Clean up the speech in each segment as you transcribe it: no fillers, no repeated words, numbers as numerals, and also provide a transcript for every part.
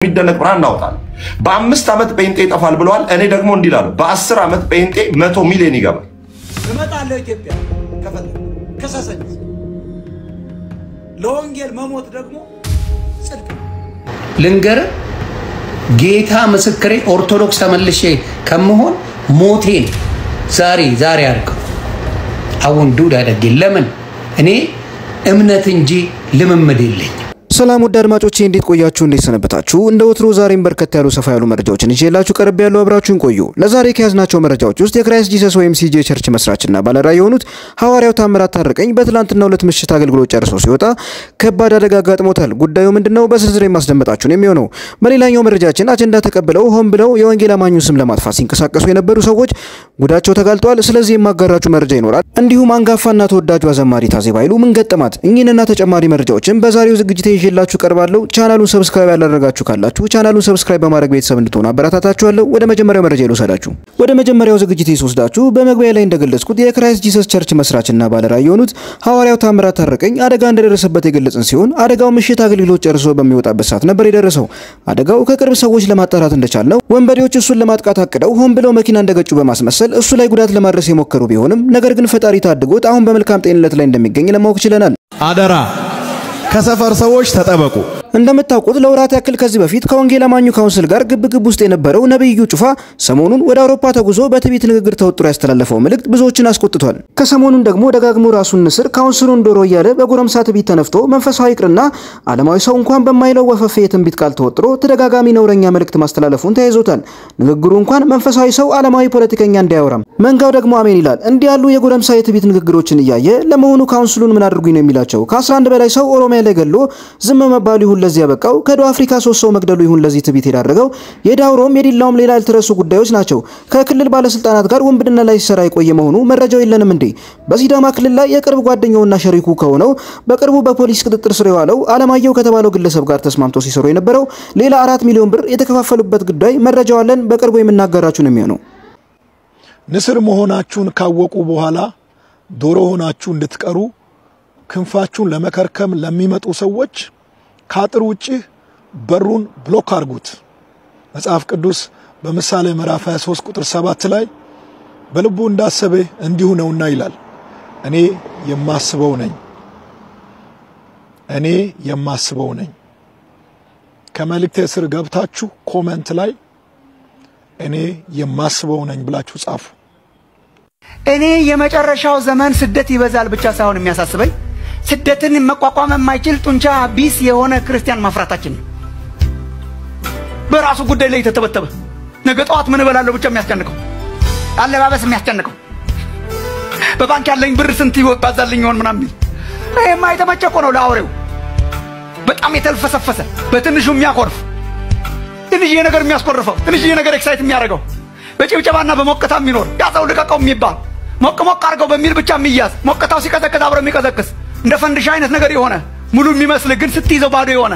የሚደነቅ ብርሃን እናውጣለን። በ5 ዓመት ጴንጤ ይጠፋል ብለዋል። እኔ ደግሞ እንዲላሉ በ10 ዓመት ጴንጤ 100 ሚሊዮን ይገባል። እመጣለሁ ኢትዮጵያ ከፈለክ ከሰሰኝ ለወንጌል መሞት ደግሞ ጽድቅ ልንገር ጌታ ምስክሬ ኦርቶዶክስ ተመልሼ ከመሆን ሞቴን ዛሬ አርገው አሁን ዱዳ ደግ ለምን እኔ እምነት እንጂ ልምምድ የለኝ። ሰላም ወዳድ አድማጮቼ እንዴት ቆያችሁ እንዴት ሰነበታችሁ? እንደ ወትሮ ዛሬም በርከት ያሉ ሰፋ ያሉ መረጃዎችን ይዤላችሁ ቀርብ ያለው አብራችሁን ቆዩ። ለዛሬ ከያዝናቸው መረጃዎች ውስጥ የክራይስት ጂሰስ ወይም ሲጄ ቸርች መስራችና ባለራዕይ የሆኑት ሐዋርያው ታምራት ታረቀኝ በትላንትናው ዕለት ምሽት አገልግሎት ጨርሶ ሲወጣ ከባድ አደጋ አጋጥሞታል። ጉዳዩ ምንድነው? በዝርዝር የማስደምጣችሁ ነው የሚሆነው። በሌላኛው መረጃችን አጀንዳ ተቀብለው ሆን ብለው የወንጌል አማኙን ስም ለማጥፋት ሲንቀሳቀሱ የነበሩ ሰዎች ጉዳቸው ተጋልጧል። ስለዚህ የማጋራችሁ መረጃ ይኖራል። እንዲሁም አንጋፋና ተወዳጇ ዘማሪት አዜብ ኃይሉ ምን ገጠማት? እኚህንና ተጨማሪ መረጃዎችን በዛሬው ዝግጅት ይዤላችሁ ቀርባለሁ። ቻናሉን ሰብስክራይብ ያላደረጋችሁ ካላችሁ ቻናሉን ሰብስክራይብ በማድረግ ቤተሰብ እንድትሆኑ አበረታታችኋለሁ። ወደ መጀመሪያው መረጃ ልውሰዳችሁ። ወደ መጀመሪያው ዝግጅት ይወስዳችሁ በመግቢያ ላይ እንደገለጽኩት የክራይስት ጂሰስ ቸርች መስራችና ባለራዕይ የሆኑት ሐዋርያው ታምራት ታረቀኝ አደጋ እንደደረሰበት የገለጽን ሲሆን አደጋው ምሽት አገልግሎት ጨርሶ በሚወጣበት ሰዓት ነበር የደረሰው። አደጋው ከቅርብ ሰዎች ለማጣራት እንደቻልነው ወንበዴዎች እሱን ለማጥቃት አቅደው ሆን ብለው መኪና እንደገጩ በማስመሰል እሱ ላይ ጉዳት ለማድረስ የሞከሩ ቢሆንም ነገር ግን ፈጣሪ ታድጎት አሁን በመልካም ጤንነት ላይ እንደሚገኝ ለማወቅ ችለናል። አደራ ከሰፈር ሰዎች ተጠበቁ። እንደምታውቁት ለወራት ያክል ከዚህ በፊት ከወንጌል አማኙ ካውንስል ጋር ግብግብ ውስጥ የነበረው ነብዩ ጩፋ ሰሞኑን ወደ አውሮፓ ተጉዞ በትዕቢት ንግግር ተወጥሮ ያስተላለፈው መልእክት ብዙዎችን አስቆጥቷል። ከሰሞኑን ደግሞ ደጋግሞ ራሱን ንስር ካውንስሉን ዶሮ እያለ በጎረምሳ ትዕቢት ተነፍቶ መንፈሳዊ ቅርና ዓለማዊ ሰው እንኳን በማይለው ወፈፌ የትንቢት ቃል ተወጥሮ ተደጋጋሚ ነውረኛ መልእክት ማስተላለፉን ተያይዞታል። ንግግሩ እንኳን መንፈሳዊ ሰው ዓለማዊ ፖለቲከኛ እንዲያወራም መንጋው ደግሞ አሜን ይላል። እንዲህ ያሉ የጎረምሳ የትዕቢት ንግግሮችን እያየ ለመሆኑ ካውንስሉን ምን አድርጉኝ ነው የሚላቸው? ከ11 በላይ ሰው ኦሮሚያ ላይ ገሎ ዝም መባሉ ለዚህ ያበቃው ከደቡብ አፍሪካ 3 ሰው መግደሉ ይሁን ለዚህ ትዕቢት ያደረገው የዳውሮም የዲላውም ሌላ ያልተረሱ ጉዳዮች ናቸው። ከክልል ባለስልጣናት ጋር ወንብድና ላይ ሲሰራ የቆየ መሆኑ መረጃው የለንም እንዴ? በሲዳማ ክልል ላይ የቅርብ ጓደኛውና ሸሪኩ ከሆነው በቅርቡ በፖሊስ ቁጥጥር ስር የዋለው አለማየሁ ከተባለው ግለሰብ ጋር ተስማምቶ ሲሰሩ የነበረው ሌላ 4 ሚሊዮን ብር የተከፋፈሉበት ጉዳይ መረጃው አለን። በቅርቡ የምናጋራችሁ ነው የሚሆነው። ንስር መሆናችሁን ካወቁ በኋላ ዶሮ ሆናችሁ እንድትቀሩ ክንፋችሁን ለመከርከም ለሚመጡ ሰዎች ካጥሩ ውጪ በሩን ብሎክ አርጉት። መጽሐፍ ቅዱስ በምሳሌ ምዕራፍ 23 ቁጥር 7 ላይ በልቡ እንዳሰበ እንዲሁ ነውና ይላል። እኔ የማስበው ነኝ። ከመልእክቴ ስር ገብታችሁ ኮሜንት ላይ እኔ የማስበው ነኝ ብላችሁ ጻፉ። እኔ የመጨረሻው ዘመን ስደት ይበዛል ብቻ ሳይሆን የሚያሳስበኝ ስደትን መቋቋም የማይችል ጡንቻ ቢስ የሆነ ክርስቲያን ማፍራታችን ነው። በራሱ ጉዳይ ላይ ተተበተበ ነገ ጧት ምን እበላለሁ ብቻ የሚያስጨንቀው አለባበስ የሚያስጨንቀው በባንክ ያለኝ ብር ስንት ይወጣዛልኝ ይሆን ምናምን ይሄ ማይተመቸኮ ነው ለአውሬው። በጣም የተልፈሰፈሰ በትንሹ የሚያኮርፍ ትንሽዬ ነገር የሚያስቆርፈው ትንሽዬ ነገር ኤክሳይት የሚያደርገው በጭብጨባና በሞቅታ የሚኖር ያዛው ልቀቀው የሚባል ሞቅ አርገው በሚል ብቻ የሚያዝ ሞቅታው ሲቀዘቅዝ አብሮ የሚቀዘቅዝ እንደ ፈንድሻ አይነት ነገር የሆነ ሙሉ የሚመስል ግን ስትይዘው ባዶ የሆነ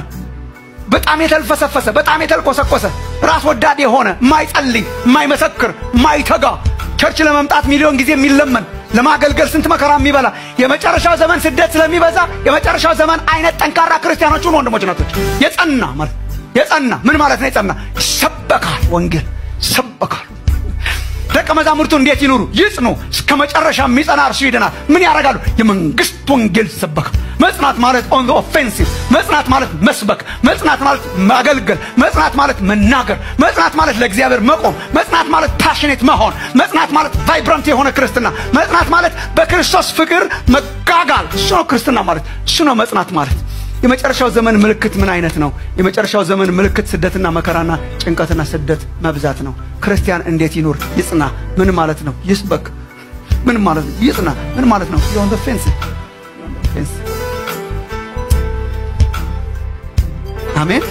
በጣም የተልፈሰፈሰ በጣም የተልቆሰቆሰ ራስ ወዳድ የሆነ ማይጸልይ ማይመሰክር ማይተጋ ቸርች ለመምጣት ሚሊዮን ጊዜ የሚለመን ለማገልገል ስንት መከራ የሚበላ የመጨረሻው ዘመን ስደት ስለሚበዛ የመጨረሻው ዘመን አይነት ጠንካራ ክርስቲያኖችን ወንድሞች ናቶች የጸና ምን ማለት ነው? የጸና ይሰበካል፣ ወንጌል ይሰበካል። ደቀ መዛሙርቱ እንዴት ይኑሩ? ይጽኑ። እስከ መጨረሻ የሚጸና እርሱ ይድናል። ምን ያደርጋሉ? የመንግስት ወንጌል ይሰበካል። መጽናት ማለት ኦን ዘ ኦፌንሲቭ፣ መጽናት ማለት መስበክ፣ መጽናት ማለት ማገልገል፣ መጽናት ማለት መናገር፣ መጽናት ማለት ለእግዚአብሔር መቆም፣ መጽናት ማለት ፓሽኔት መሆን፣ መጽናት ማለት ቫይብራንት የሆነ ክርስትና፣ መጽናት ማለት በክርስቶስ ፍቅር መጋጋል። እሱ ነው ክርስትና ማለት፣ እሱ ነው መጽናት ማለት። የመጨረሻው ዘመን ምልክት ምን አይነት ነው? የመጨረሻው ዘመን ምልክት ስደትና መከራና ጭንቀትና ስደት መብዛት ነው። ክርስቲያን እንዴት ይኑር? ይጽና። ምን ማለት ነው? ይስበክ። ምን ማለት ነው? ይጽና። ምን ማለት ነው? ኦን ዘ ፌንስ። አሜን።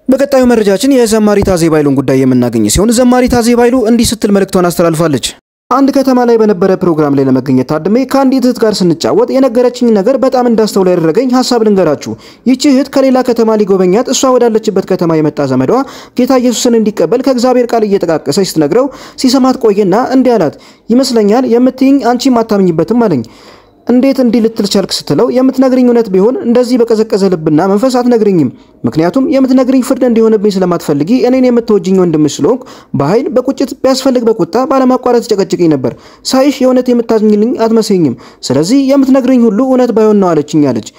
በቀጣዩ መረጃችን የዘማሪት አዜብ ኃይሉን ጉዳይ የምናገኝ ሲሆን ዘማሪት አዜብ ኃይሉ እንዲህ ስትል መልእክቷን አስተላልፋለች። አንድ ከተማ ላይ በነበረ ፕሮግራም ላይ ለመገኘት ታድሜ ከአንዲት እህት ጋር ስንጫወት የነገረችኝ ነገር በጣም እንዳስተውል ያደረገኝ ሐሳብ ልንገራችሁ። ይህች እህት ከሌላ ከተማ ሊጎበኛት እሷ ወዳለችበት ከተማ የመጣ ዘመዷ ጌታ ኢየሱስን እንዲቀበል ከእግዚአብሔር ቃል እየተቃቀሰች ስትነግረው ሲሰማት ቆየና እንዲህ አላት። ይመስለኛል የምትይኝ አንቺ ማታምኝበትም አለኝ። እንዴት እንዲህ ልትል ቻልክ ስትለው የምትነግሪኝ እውነት ቢሆን እንደዚህ በቀዘቀዘ ልብና መንፈስ አትነግሪኝም። ምክንያቱም የምትነግሪኝ ፍርድ እንዲሆንብኝ ስለማትፈልጊ እኔን የምትወጂኝ ወንድምሽ ስለሆንኩ በኃይል በቁጭት ቢያስፈልግ በቁጣ ባለማቋረጥ ጨቀጭቅኝ ነበር። ሳይሽ የእውነት የምታዝኝልኝ አትመስኝም። ስለዚህ የምትነግሪኝ ሁሉ እውነት ባይሆን ነው አለችኝ አለች።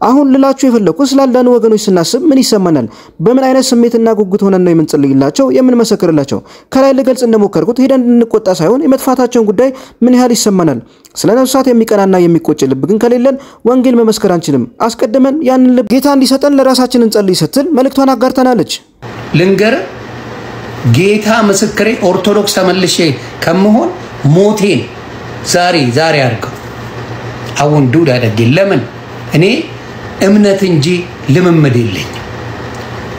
አሁን ልላችሁ የፈለኩት ስላልዳኑ ወገኖች ስናስብ ምን ይሰማናል? በምን አይነት ስሜትና ጉጉት ሆነን ነው የምንጸልይላቸው የምንመሰክርላቸው? ከላይ ልገልጽ እንደሞከርኩት ሄደን እንቆጣ ሳይሆን የመጥፋታቸውን ጉዳይ ምን ያህል ይሰማናል? ስለ ነፍሳት የሚቀናና የሚቆጭ ልብ ግን ከሌለን ወንጌል መመስከር አንችልም። አስቀድመን ያንን ልብ ጌታ እንዲሰጠን ለራሳችን እንጸልይ ስትል መልእክቷን አጋርተናለች። ልንገር ጌታ ምስክሬ ኦርቶዶክስ ተመልሼ ከመሆን ሞቴን ዛሬ አድርገው አሁን ዱድ አደረገ። ለምን እኔ እምነት እንጂ ልምምድ የለኝም።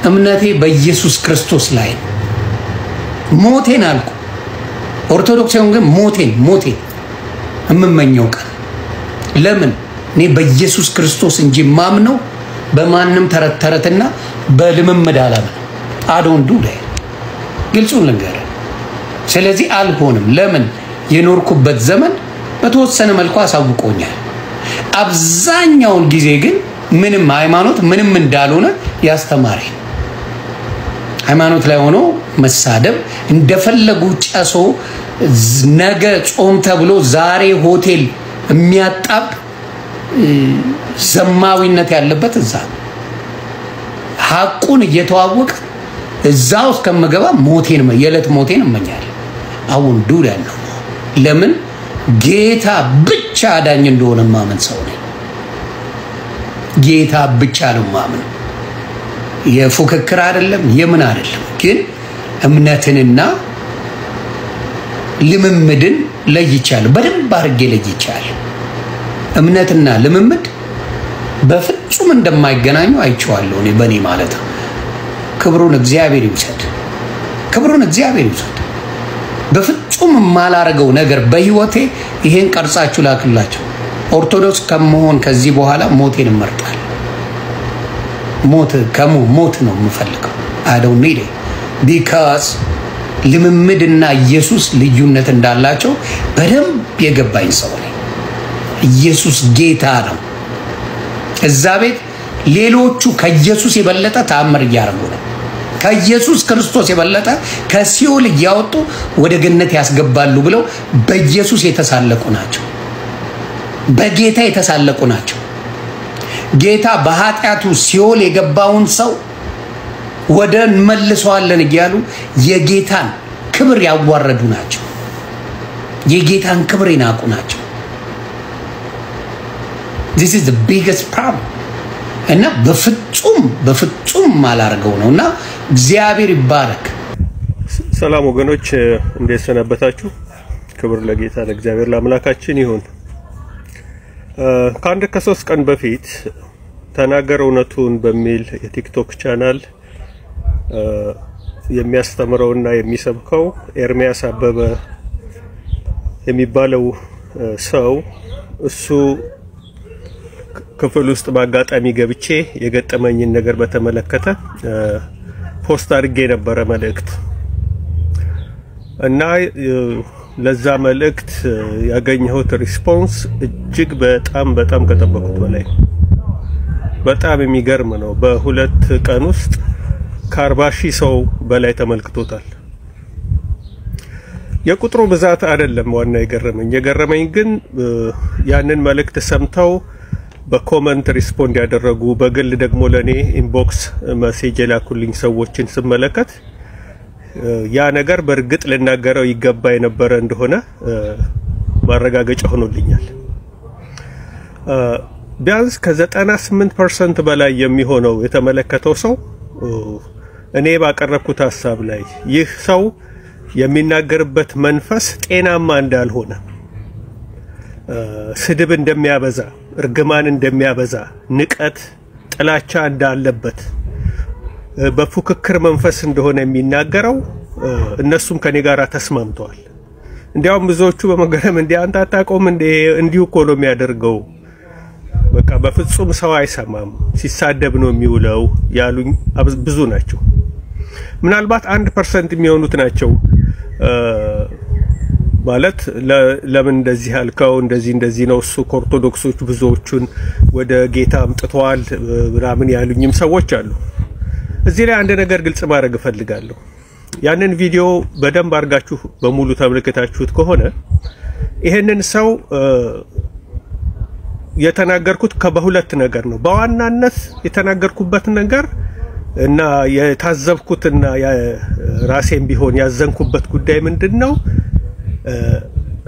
እምነቴ በኢየሱስ ክርስቶስ ላይ ሞቴን አልኩ። ኦርቶዶክሳውን ግን ሞቴን እምመኘው ቀን ለምን እኔ በኢየሱስ ክርስቶስ እንጂ ማምነው በማንም ተረተረትና በልምምድ አላምን። አዶን ዱ ላይ ግልጹን ልንገር። ስለዚህ አልሆንም። ለምን የኖርኩበት ዘመን በተወሰነ መልኩ አሳውቆኛል። አብዛኛውን ጊዜ ግን ምንም ሃይማኖት ምንም እንዳልሆነ ያስተማረኝ ሃይማኖት ላይ ሆኖ መሳደብ እንደፈለጉ ጨሶ ነገ ጾም ተብሎ ዛሬ ሆቴል የሚያጣብ ዘማዊነት ያለበት እዛ ሐቁን እየተዋወቀ እዛው እስከምገባ የዕለት ሞቴን እመኛለሁ። አሁን ዱዳ ነው። ለምን ጌታ ብቻ አዳኝ እንደሆነ ማመን ሰው ነኝ። ጌታ ብቻ ነው ማመን። የፉክክር አይደለም የምን አይደለም። ግን እምነትንና ልምምድን ለይቻለሁ። በደንብ አድርጌ ለይቻለሁ። እምነትና ልምምድ በፍጹም እንደማይገናኙ አይቼዋለሁ። እኔ በኔ ማለት ነው። ክብሩን እግዚአብሔር ይውሰድ። በፍጹም ማላረገው ነገር በህይወቴ ይሄን ቀርጻችሁ ላክላችሁ። ኦርቶዶክስ ከመሆን ከዚህ በኋላ ሞቴን እመርጣለሁ። ሞት ነው የምፈልገው። I don't need it because ልምምድና ኢየሱስ ልዩነት እንዳላቸው በደንብ የገባኝ ሰው ነኝ። ኢየሱስ ጌታ ነው። እዛ ቤት ሌሎቹ ከኢየሱስ የበለጠ ተአምር እያደረጉ ነው። ከኢየሱስ ክርስቶስ የበለጠ ከሲኦል እያወጡ ወደ ገነት ያስገባሉ ብለው በኢየሱስ የተሳለቁ ናቸው። በጌታ የተሳለቁ ናቸው። ጌታ በኃጢአቱ ሲኦል የገባውን ሰው ወደ መልሰዋለን እያሉ የጌታን ክብር ያዋረዱ ናቸው። የጌታን ክብር ይናቁ ናቸው። This is the biggest problem. እና በፍጹም ማላርገው ነውና እግዚአብሔር ይባረክ። ሰላም ወገኖች እንዴት ሰነበታችሁ? ክብር ለጌታ ለእግዚአብሔር ለአምላካችን ይሁን። ከ3 ቀን በፊት ተናገር እውነቱን በሚል የቲክቶክ ቻናል የሚያስተምረውና የሚሰብከው ኤርሚያስ አበበ የሚባለው ሰው እሱ ክፍል ውስጥ በአጋጣሚ ገብቼ የገጠመኝን ነገር በተመለከተ ፖስት አድርጌ ነበር መልእክት እና ለዛ መልእክት ያገኘሁት ሪስፖንስ እጅግ በጣም ከጠበቁት በላይ በጣም የሚገርም ነው። በሁለት ቀን ውስጥ ከ40,000 ሰው በላይ ተመልክቶታል። የቁጥሩ ብዛት አይደለም ዋና የገረመኝ ግን ያንን መልእክት ሰምተው በኮሜንት ሪስፖንድ ያደረጉ በግል ደግሞ ለኔ ኢንቦክስ ሜሴጅ ላኩልኝ ሰዎችን ስመለከት ያ ነገር በርግጥ ለናገረው ይገባ የነበረ እንደሆነ ማረጋገጫ ሆኖልኛል። ቢያንስ ከ98% በላይ የሚሆነው የተመለከተው ሰው እኔ ባቀረብኩት ሐሳብ ላይ ይህ ሰው የሚናገርበት መንፈስ ጤናማ እንዳልሆነ፣ ስድብ እንደሚያበዛ፣ እርግማን እንደሚያበዛ፣ ንቀት፣ ጥላቻ እንዳለበት፣ በፉክክር መንፈስ እንደሆነ የሚናገረው እነሱም ከኔ ጋር ተስማምተዋል። እንዲያውም ብዙዎቹ በመገረም አንተ አታቆም እንዲሁ እኮ ነው የሚያደርገው፣ በቃ በፍጹም ሰው አይሰማም፣ ሲሳደብ ነው የሚውለው ያሉኝ ብዙ ናቸው። ምናልባት 1% የሚሆኑት ናቸው ማለት ለምን እንደዚህ አልከው እንደዚህ ነው እሱ ኦርቶዶክሶች ብዙዎቹን ወደ ጌታ አምጥተዋል ምናምን ያሉኝም ሰዎች አሉ። እዚህ ላይ አንድ ነገር ግልጽ ማድረግ እፈልጋለሁ። ያንን ቪዲዮ በደንብ አድርጋችሁ በሙሉ ተመልክታችሁት ከሆነ ይሄንን ሰው የተናገርኩት በሁለት ነገር ነው። በዋናነት የተናገርኩበት ነገር እና የታዘብኩትና ራሴን ቢሆን ያዘንኩበት ጉዳይ ምንድነው?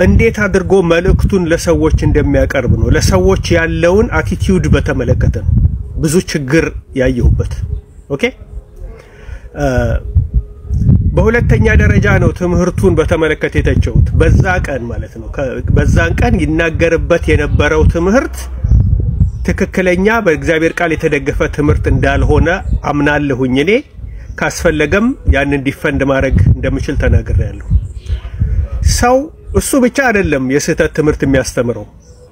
እንዴት አድርጎ መልእክቱን ለሰዎች እንደሚያቀርብ ነው። ለሰዎች ያለውን አቲቲዩድ በተመለከተ ነው ብዙ ችግር ያየሁበት። ኦኬ በሁለተኛ ደረጃ ነው ትምህርቱን በተመለከተ የተቸውት። በዛ ቀን ማለት ነው በዛን ቀን ይናገርበት የነበረው ትምህርት ትክክለኛ በእግዚአብሔር ቃል የተደገፈ ትምህርት እንዳልሆነ አምናለሁኝ። እኔ ካስፈለገም ያንን ዲፈንድ ማድረግ እንደምችል ተናግሬያለሁ። ሰው እሱ ብቻ አይደለም የስህተት ትምህርት የሚያስተምረው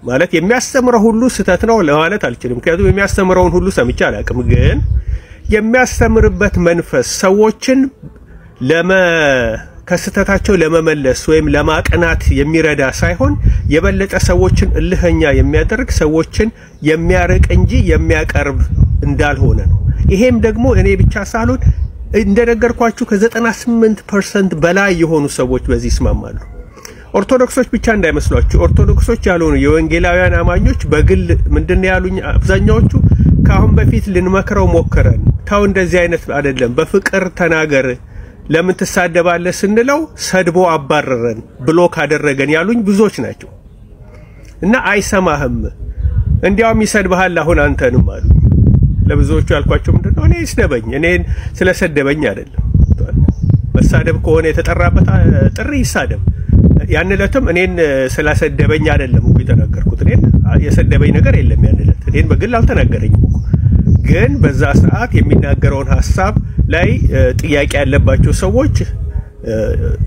ማለት የሚያስተምረው ሁሉ ስህተት ነው ለማለት አልችልም። ምክንያቱም የሚያስተምረውን ሁሉ ሰምቼ አላውቅም። ግን የሚያስተምርበት መንፈስ ሰዎችን ከስተታቸው ለመመለስ ወይም ለማቀናት የሚረዳ ሳይሆን የበለጠ ሰዎችን እልህኛ የሚያደርግ ሰዎችን የሚያርቅ እንጂ የሚያቀርብ እንዳልሆነ ነው። ይሄም ደግሞ እኔ ብቻ ሳልሆን እንደነገርኳችሁ ከ98% በላይ የሆኑ ሰዎች በዚህ ይስማማሉ። ኦርቶዶክሶች ብቻ እንዳይመስሏችሁ። ኦርቶዶክሶች ያልሆኑ የወንጌላውያን አማኞች በግል ምንድነው ያሉኝ አብዛኛዎቹ ካሁን በፊት ልንመክረው ሞከረን፣ ታው እንደዚህ አይነት አይደለም በፍቅር ተናገር ለምን ተሳደባለህ ስንለው ሰድቦ አባረረን ብሎክ አደረገን ያሉኝ ብዙዎች ናቸው። እና አይሰማህም እንዲያውም ይሰድብሃል አሁን አንተንም አሉ። ለብዙዎቹ ያልኳቸው ምንድነው እኔ ይስደበኝ እኔን ስለሰደበኝ አይደለም። መሳደብ ከሆነ የተጠራበት ጥሪ ይሳደብ። ያን ለተም እኔን ስላሰደበኝ አይደለም እኮ የተናገርኩት። እኔን የሰደበኝ ነገር የለም ያን ለት እኔን በግል አልተናገረኝም እኮ። ግን በዛ ሰዓት የሚናገረውን ሐሳብ ላይ ጥያቄ ያለባቸው ሰዎች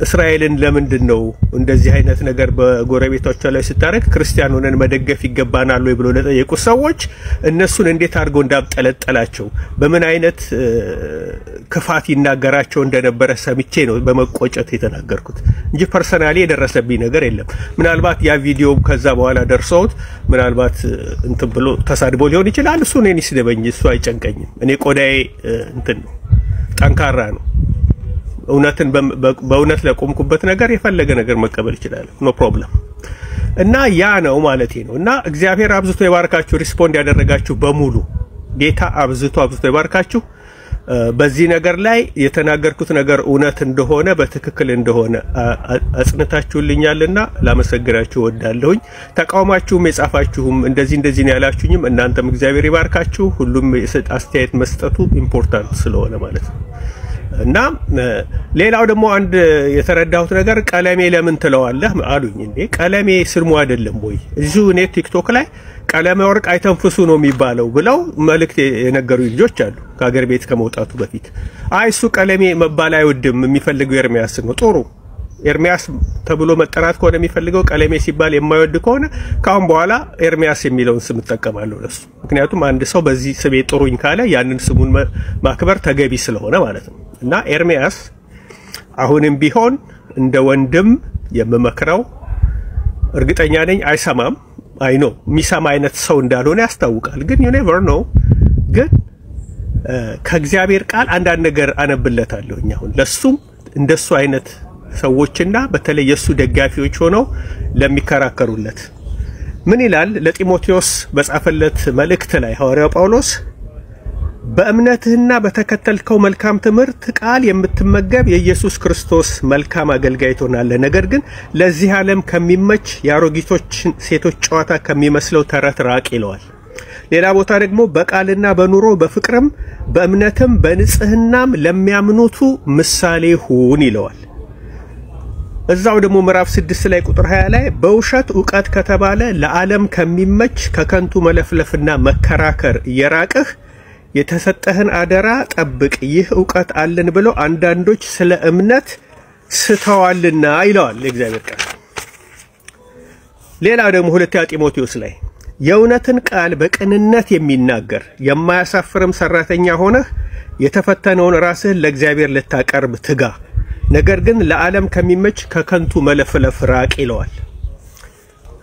እስራኤልን ለምንድነው እንደዚህ አይነት ነገር በጎረቤቶቿ ላይ ስታረክ ክርስቲያን ሆነን መደገፍ ይገባናል ወይ ብሎ ለጠየቁ ሰዎች እነሱን እንዴት አድርጎ እንዳብጠለጠላቸው በምን አይነት ክፋት ይናገራቸው እንደነበረ ሰምቼ ነው በመቆጨት የተናገርኩት እንጂ ፐርሰናሊ የደረሰብኝ ነገር የለም። ምናልባት ያ ቪዲዮ ከዛ በኋላ ደርሶት ምናልባት እንትን ብሎ ተሳድቦ ሊሆን ይችላል። እሱ እኔን ይስደበኝ፣ እሱ አይጨንቀኝም። እኔ ቆዳዬ እንትን ነው ጠንካራ ነው። እውነትን በእውነት ለቆምኩበት ነገር የፈለገ ነገር መቀበል ይችላል። ኖ ፕሮብለም። እና ያ ነው ማለት ነው። እና እግዚአብሔር አብዝቶ ይባርካችሁ። ሪስፖንድ ያደረጋችሁ በሙሉ ጌታ አብዝቶ ይባርካችሁ። በዚህ ነገር ላይ የተናገርኩት ነገር እውነት እንደሆነ በትክክል እንደሆነ አጽንታችሁልኛልና ላመሰግናችሁ ወዳለሁኝ። ተቃውማችሁም የጻፋችሁም እንደዚህ ነው ያላችሁኝም እናንተም እግዚአብሔር ይባርካችሁ። ሁሉም አስተያየት መስጠቱ ኢምፖርታንት ስለሆነ ማለት ነው። እና ሌላው ደግሞ አንድ የተረዳሁት ነገር ቀለሜ ለምን ትለዋለህ አሉኝ። እንዴ ቀለሜ ስርሙ አይደለም ወይ? እዚሁ እኔ ቲክቶክ ላይ ቀለሜ ወርቅ አይተንፍሱ ነው የሚባለው ብለው መልእክት የነገሩኝ ልጆች አሉ ከሀገር ቤት ከመውጣቱ በፊት። አይ እሱ ቀለሜ መባል አይወድም የሚፈልገው ኤርሚያስ ነው። ጥሩ ኤርሚያስ ተብሎ መጠራት ከሆነ የሚፈልገው ቀለሜ ሲባል የማይወድ ከሆነ ካሁን በኋላ ኤርሚያስ የሚለውን ስም ተጠቀማለሁ ለሱ። ምክንያቱም አንድ ሰው በዚህ ስሜ ጥሩኝ ካለ ያንን ስሙን ማክበር ተገቢ ስለሆነ ማለት ነው። እና ኤርሚያስ አሁንም ቢሆን እንደ ወንድም የምመክረው እርግጠኛ ነኝ አይሰማም። አይ ኖ የሚሰማ አይነት ሰው እንዳልሆነ ያስታውቃል። ግን you never know። ግን ከእግዚአብሔር ቃል አንዳንድ ነገር አነብለታለሁ። አሁን ለሱም እንደሱ አይነት ሰዎችና በተለይ የሱ ደጋፊዎች ሆነው ለሚከራከሩለት ምን ይላል? ለጢሞቴዎስ በጻፈለት መልእክት ላይ ሐዋርያው ጳውሎስ በእምነትህና በተከተልከው መልካም ትምህርት ቃል የምትመገብ የኢየሱስ ክርስቶስ መልካም አገልጋይ ትሆናለህ። ነገር ግን ለዚህ ዓለም ከሚመች የአሮጊቶች ሴቶች ጨዋታ ከሚመስለው ተረት ራቅ ይለዋል። ሌላ ቦታ ደግሞ በቃልና በኑሮ በፍቅርም በእምነትም በንጽህናም ለሚያምኑቱ ምሳሌ ሁን ይለዋል። እዛው ደግሞ ምዕራፍ 6 ላይ ቁጥር 20 ላይ በውሸት ዕውቀት ከተባለ ለዓለም ከሚመች ከከንቱ መለፍለፍና መከራከር እየራቅህ የተሰጠህን አደራ ጠብቅ። ይህ ዕውቀት አለን ብለው አንዳንዶች ስለ እምነት ስተዋልና ይለዋል የእግዚአብሔር ቃል። ሌላ ደግሞ ሁለተኛ ጢሞቴዎስ ላይ የእውነትን ቃል በቅንነት የሚናገር የማያሳፍርም ሰራተኛ ሆነህ የተፈተነውን ራስህን ለእግዚአብሔር ልታቀርብ ትጋ። ነገር ግን ለዓለም ከሚመች ከከንቱ መለፍለፍ ራቅ ይለዋል።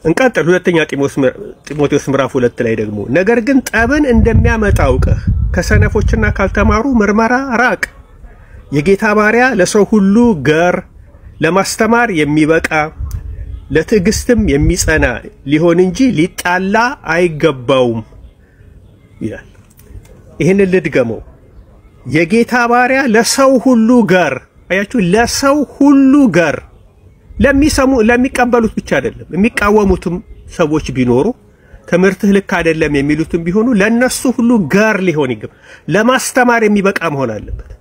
እንቀጥል። ሁለተኛ ጢሞቴዎስ ምዕራፍ 2 ላይ ደግሞ ነገር ግን ጠብን እንደሚያመጣ አውቀህ ከሰነፎችና ካልተማሩ ምርመራ ራቅ። የጌታ ባሪያ ለሰው ሁሉ ገር፣ ለማስተማር የሚበቃ ለትዕግስትም የሚጸና ሊሆን እንጂ ሊጣላ አይገባውም ይላል። ይህንን ልድገመው። የጌታ ባሪያ ለሰው ሁሉ ገር፣ አያችሁ፣ ለሰው ሁሉ ገር፣ ለሚቀበሉት ብቻ አይደለም። የሚቃወሙትም ሰዎች ቢኖሩ ትምህርትህ ልክ አይደለም የሚሉትም ቢሆኑ ለነሱ ሁሉ ገር ሊሆን ይገባል። ለማስተማር የሚበቃ መሆን አለበት።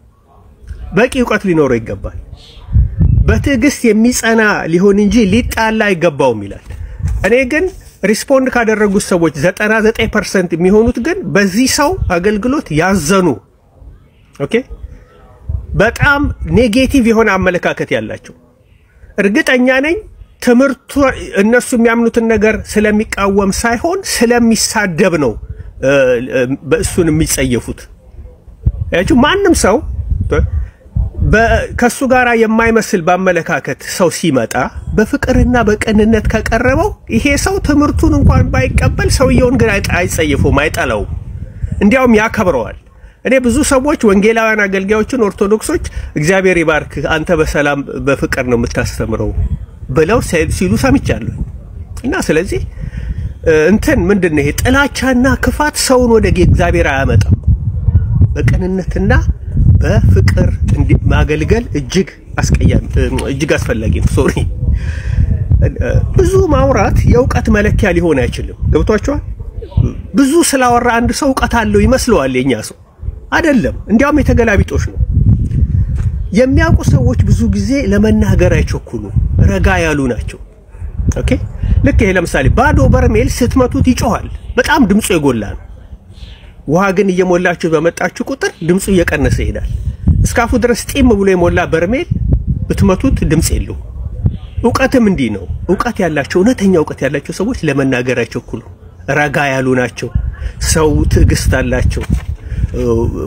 በቂ ዕውቀት ሊኖረው ይገባል። በትዕግስት የሚጸና ሊሆን እንጂ ሊጣላ አይገባውም ይላል። እኔ ግን ሪስፖንድ ካደረጉት ሰዎች 99% የሚሆኑት ግን በዚህ ሰው አገልግሎት ያዘኑ፣ ኦኬ፣ በጣም ኔጌቲቭ የሆነ አመለካከት ያላቸው፣ እርግጠኛ ነኝ ትምህርቱ እነሱ የሚያምኑትን ነገር ስለሚቃወም ሳይሆን ስለሚሳደብ ነው በእሱን የሚጸየፉት። ያቺ ማንም ሰው ከሱ ጋራ የማይመስል በአመለካከት ሰው ሲመጣ በፍቅርና በቅንነት ከቀረበው ይሄ ሰው ትምህርቱን እንኳን ባይቀበል ሰውየውን ግን አይጸየፈውም፣ አይጠላውም፣ እንዲያውም ያከብረዋል። እኔ ብዙ ሰዎች ወንጌላውያን አገልጋዮችን፣ ኦርቶዶክሶች እግዚአብሔር ይባርክ አንተ በሰላም በፍቅር ነው የምታስተምረው ብለው ሲሉ ሰምቻለሁ። እና ስለዚህ ምንድነው ይሄ ጥላቻና ክፋት ሰውን ወደ እግዚአብሔር አያመጣም። በቅንነትና በፍቅር ማገልገል እጅግ አስፈላጊ ነው። ሶሪ ብዙ ማውራት የዕውቀት መለኪያ ሊሆን አይችልም። ገብቷችኋል? ብዙ ስላወራ አንድ ሰው ዕውቀት አለው ይመስለዋል። የኛ ሰው አይደለም፣ እንዲያውም የተገላቢጦሽ ነው። የሚያውቁ ሰዎች ብዙ ጊዜ ለመናገር አይቸኩሉ፣ ረጋ ያሉ ናቸው። ኦኬ፣ ልክ ይሄ ለምሳሌ ባዶ በርሜል ስትመቱት ይጮሃል፣ በጣም ድምጹ የጎላ ነው። ውሃ ግን እየሞላችሁ በመጣችሁ ቁጥር ድምጹ እየቀነሰ ይሄዳል። እስካፉ ድረስ ጢም ብሎ የሞላ በርሜል ብትመቱት ድምጽ የለው። ዕውቀትም እንዲህ ነው። ዕውቀት ያላቸው እውነተኛ ዕውቀት ያላቸው ሰዎች ለመናገር አይቸኩሉ፣ ረጋ ያሉ ናቸው። ሰው ትዕግስት አላቸው።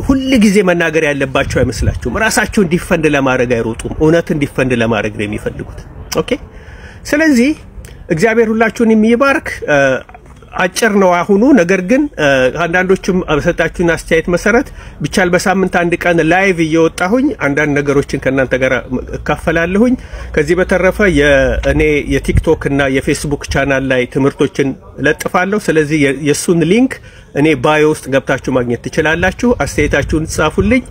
ሁሉ ጊዜ መናገር ያለባቸው አይመስላቸውም። ራሳቸውን ዲፈንድ ለማድረግ አይሮጡም። እውነትን ዲፈንድ ለማድረግ ነው የሚፈልጉት። ኦኬ፣ ስለዚህ እግዚአብሔር ሁላችሁን የሚባርክ። አጭር ነው አሁኑ። ነገር ግን አንዳንዶቹም በሰጣችሁን አስተያየት መሰረት ብቻል በሳምንት አንድ ቀን ላይቭ እየወጣሁኝ አንዳንድ ነገሮችን ከናንተ ጋር እካፈላለሁኝ። ከዚህ በተረፈ የኔ የቲክቶክ እና የፌስቡክ ቻናል ላይ ትምህርቶችን ለጥፋለሁ። ስለዚህ የሱን ሊንክ እኔ ባዮ ውስጥ ገብታችሁ ማግኘት ትችላላችሁ። አስተያየታችሁን ጻፉልኝ።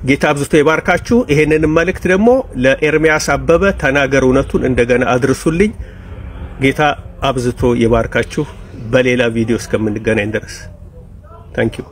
ጌታ አብዝቶ ይባርካችሁ። ይሄንን መልእክት ደግሞ ለኤርሚያስ አበበ ተናገር እውነቱን እንደገና አድርሱልኝ። ጌታ አብዝቶ ይባርካችሁ። በሌላ ቪዲዮ እስከምንገናኝ ድረስ ታንኪዩ።